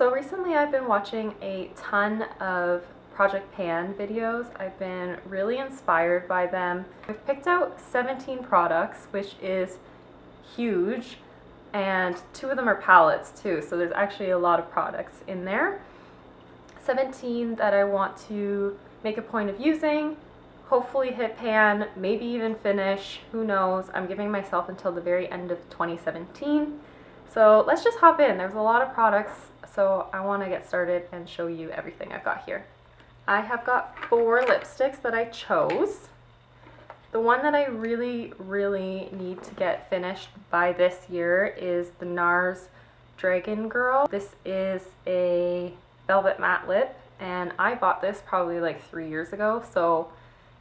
So recently I've been watching a ton of Project Pan videos. I've been really inspired by them. I've picked out 17 products, which is huge, and 2 of them are palettes too, so there's actually a lot of products in there. 17 that I want to make a point of using, hopefully hit pan, maybe even finish, who knows. I'm giving myself until the very end of 2017. So let's just hop in. There's a lot of products, so I want to get started and show you everything I've got here. I have got 4 lipsticks that I chose. The one that I really need to get finished by this year is the NARS Dragon Girl. This is a velvet matte lip, and I bought this probably like 3 years ago, so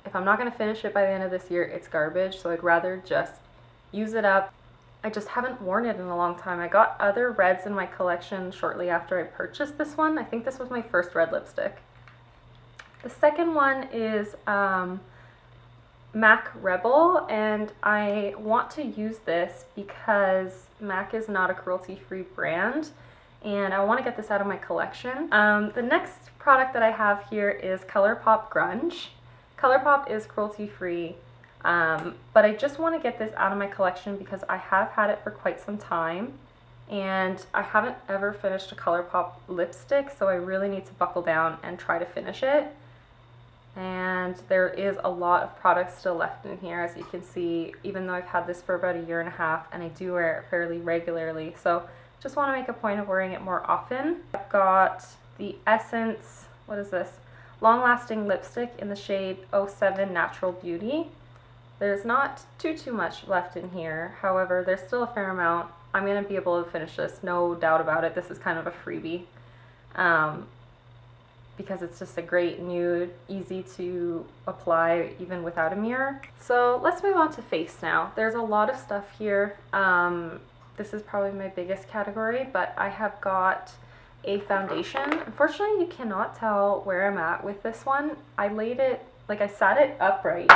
if I'm not going to finish it by the end of this year, it's garbage, so I'd rather just use it up. I just haven't worn it in a long time. I got other reds in my collection shortly after I purchased this one. I think this was my first red lipstick. The second one is MAC Rebel, and I want to use this because MAC is not a cruelty-free brand, and I want to get this out of my collection. The next product that I have here is Colourpop Grunge. Colourpop is cruelty-free, but I just want to get this out of my collection because I have had it for quite some time, and I haven't ever finished a Colourpop lipstick, so I really need to buckle down and try to finish it. And there is a lot of products still left in here, as you can see, even though I've had this for about 1.5 years and I do wear it fairly regularly, so just want to make a point of wearing it more often. I've got the Essence, what is this? Long Lasting Lipstick in the shade 07 Natural Beauty. There's not too much left in here, however there's still a fair amount. I'm going to be able to finish this, no doubt about it. This is kind of a freebie because it's just a great nude, easy to apply even without a mirror. So let's move on to face now. There's a lot of stuff here. This is probably my biggest category, but I have got a foundation. Unfortunately, you cannot tell where I'm at with this one. I laid it, like I sat it upright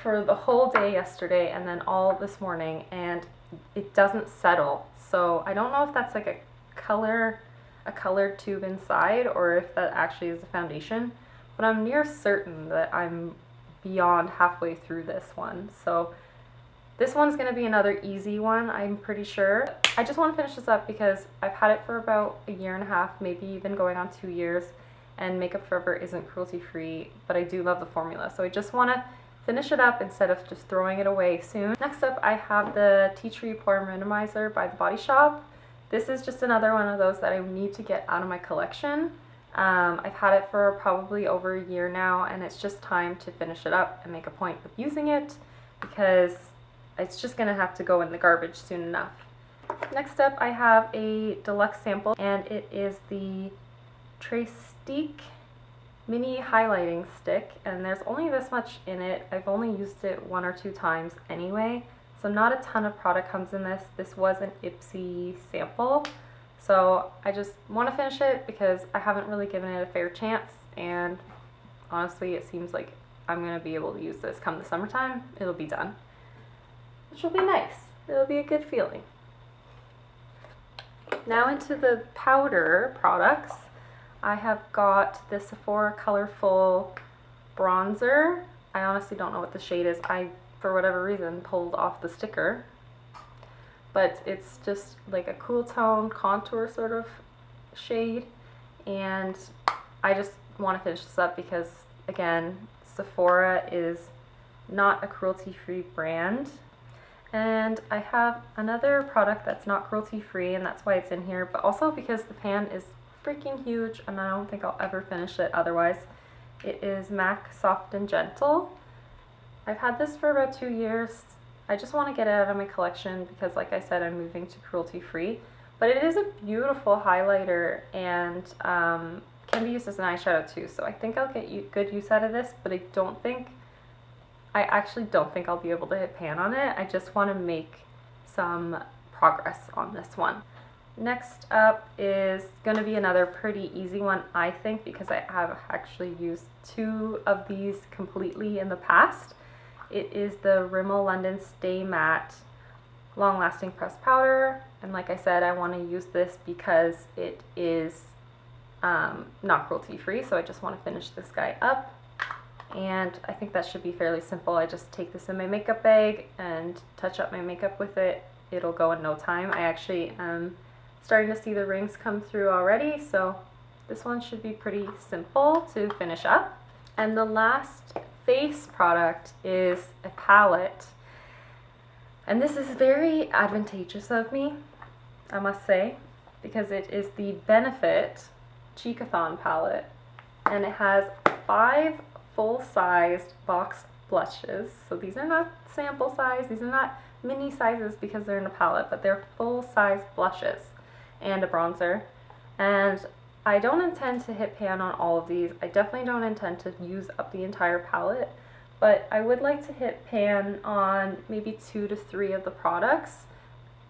for the whole day yesterday and then all this morning, and it doesn't settle. So I don't know if that's like a colored tube inside or if that actually is a foundation, but I'm near certain that I'm beyond halfway through this one. So this one's going to be another easy one, I'm pretty sure. I just want to finish this up because I've had it for about 1.5 years, maybe even going on 2 years, and Makeup Forever isn't cruelty-free, but I do love the formula, so I just want to finish it up instead of just throwing it away soon. Next up, I have the Tea Tree Pore Minimiser by The Body Shop. This is just another one of those that I need to get out of my collection. I've had it for probably over 1 year now, and it's just time to finish it up and make a point of using it because it's just gonna have to go in the garbage soon enough. Next up, I have a deluxe sample, and it is the TreStique mini highlighting stick, and there's only this much in it. I've only used it 1 or 2 times anyway, so not a ton of product comes in this. This was an Ipsy sample, so I just want to finish it because I haven't really given it a fair chance, and honestly it seems like I'm going to be able to use this come the summertime. It'll be done, which will be nice. It'll be a good feeling. Now into the powder products. I have got the Sephora Colorful Bronzer. I honestly don't know what the shade is. I, for whatever reason, pulled off the sticker. But it's just like a cool tone contour sort of shade. And I just want to finish this up because, again, Sephora is not a cruelty-free brand. And I have another product that's not cruelty-free, and that's why it's in here, but also because the pan is freaking huge and I don't think I'll ever finish it otherwise. It is MAC Soft and Gentle. I've had this for about 2 years. I just want to get it out of my collection because, like I said, I'm moving to cruelty-free. But it is a beautiful highlighter and can be used as an eyeshadow too, so I think I'll get good use out of this, but I actually don't think I'll be able to hit pan on it. I just want to make some progress on this one. Next up is going to be another pretty easy one, I think, because I have actually used 2 of these completely in the past. It is the Rimmel London Stay Matte long-lasting pressed powder. And like I said, I want to use this because it is not cruelty-free, so I just want to finish this guy up. And I think that should be fairly simple. I just take this in my makeup bag and touch up my makeup with it. It'll go in no time. I actually am starting to see the rings come through already, so this one should be pretty simple to finish up. And the last face product is a palette. And this is very advantageous of me, I must say, because it is the Benefit Cheekathon palette. And it has 5 full-sized box blushes. So these are not sample size, these are not mini sizes because they're in a palette, but they're full-size blushes and a bronzer. And I don't intend to hit pan on all of these. I definitely don't intend to use up the entire palette, but I would like to hit pan on maybe 2 to 3 of the products.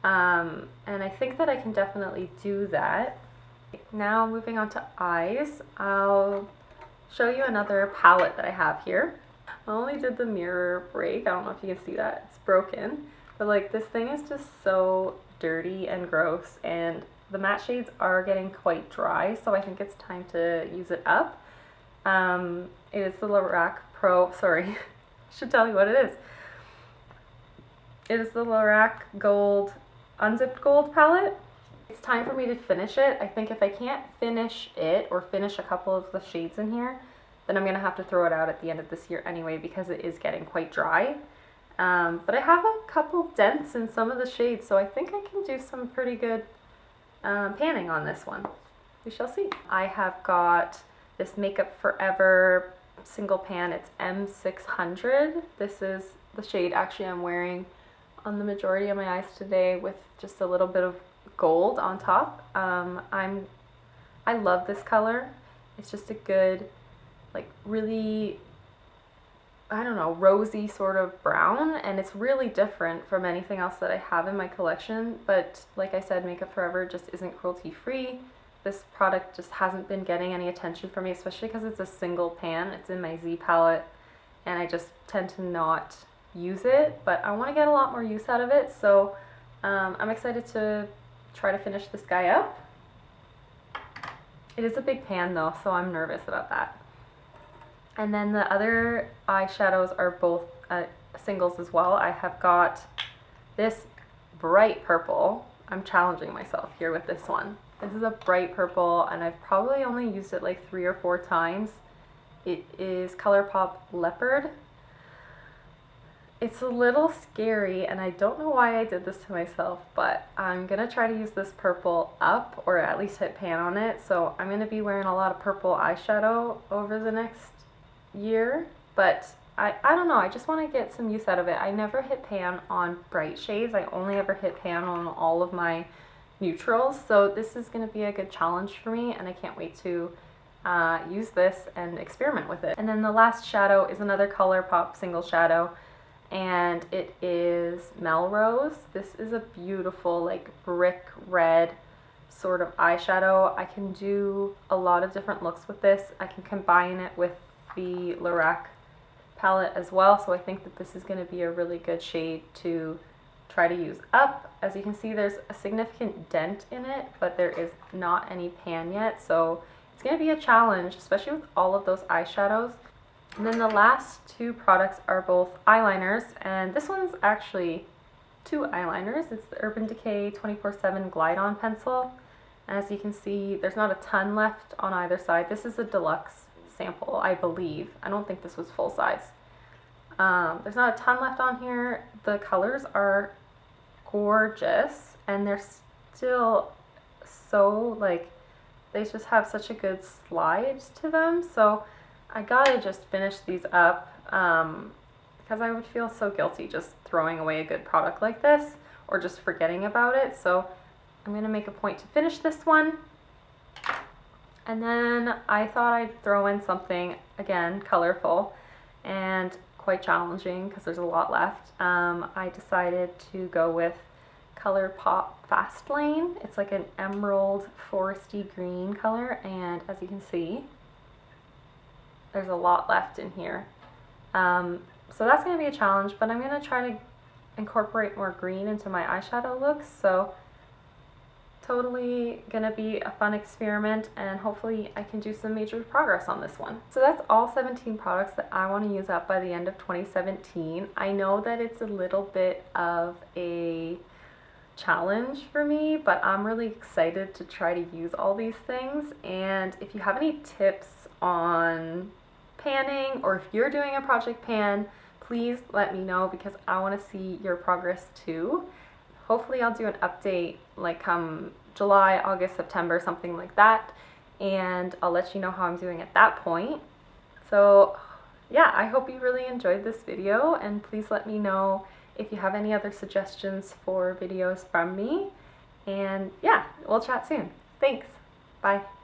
And I think that I can definitely do that. Now moving on to eyes, I'll show you another palette that I have here. I only did the mirror break. I don't know if you can see that. It's broken. But like, this thing is just so dirty and gross, and the matte shades are getting quite dry, so I think it's time to use it up. It is the Lorac Pro, sorry, I should tell you what it is. It is the Lorac Gold, Unzipped Gold palette. It's time for me to finish it. I think if I can't finish it or finish a couple of the shades in here, then I'm going to have to throw it out at the end of this year anyway because it is getting quite dry. But I have a couple dents in some of the shades, so I think I can do some pretty good panning on this one. We shall see. I have got this Makeup Forever single pan. It's M600. This is the shade actually I'm wearing on the majority of my eyes today with just a little bit of gold on top. I love this color. It's just a good, like, really, I don't know, rosy sort of brown, and it's really different from anything else that I have in my collection. But like I said, Makeup Forever just isn't cruelty free. This product just hasn't been getting any attention from me, especially because it's a single pan. It's in my Z palette and I just tend to not use it, but I want to get a lot more use out of it, so I'm excited to try to finish this guy up. It is a big pan though, so I'm nervous about that. And then the other eyeshadows are both singles as well. I have got this bright purple. I'm challenging myself here with this one. This is a bright purple, and I've probably only used it like 3 or 4 times. It is Colourpop Leopard. It's a little scary, and I don't know why I did this to myself, but I'm gonna try to use this purple up, or at least hit pan on it. So I'm gonna be wearing a lot of purple eyeshadow over the next year, but I don't know, I just want to get some use out of it. I never hit pan on bright shades. I only ever hit pan on all of my neutrals, so this is going to be a good challenge for me, and I can't wait to use this and experiment with it. And then the last shadow is another Colourpop single shadow, and it is Melrose. This is a beautiful, like, brick red sort of eyeshadow. I can do a lot of different looks with this. I can combine it with the Lorac palette as well, so I think that this is going to be a really good shade to try to use up. As you can see, there's a significant dent in it, but there is not any pan yet, so it's going to be a challenge, especially with all of those eyeshadows. And then the last 2 products are both eyeliners, and this one's actually 2 eyeliners. It's the Urban Decay 24/7 Glide On Pencil. As you can see, there's not a ton left on either side. This is a deluxe sample, I believe. I don't think this was full size. There's not a ton left on here. The colors are gorgeous, and they're still so, like, they just have such a good slide to them, so I gotta just finish these up because I would feel so guilty just throwing away a good product like this or just forgetting about it. So I'm gonna make a point to finish this one. And then I thought I'd throw in something, again, colorful and quite challenging because there's a lot left. I decided to go with Colourpop Fast Lane. It's like an emerald foresty green color, and as you can see, there's a lot left in here. So that's going to be a challenge, but I'm going to try to incorporate more green into my eyeshadow looks, so totally gonna be a fun experiment, and hopefully I can do some major progress on this one. So that's all 17 products that I want to use up by the end of 2017. I know that it's a little bit of a challenge for me, but I'm really excited to try to use all these things. And if you have any tips on panning, or if you're doing a project pan, please let me know, because I want to see your progress too. Hopefully I'll do an update like come July, August, September, something like that, and I'll let you know how I'm doing at that point. So yeah, I hope you really enjoyed this video, and please let me know if you have any other suggestions for videos from me. And yeah, we'll chat soon. Thanks. Bye.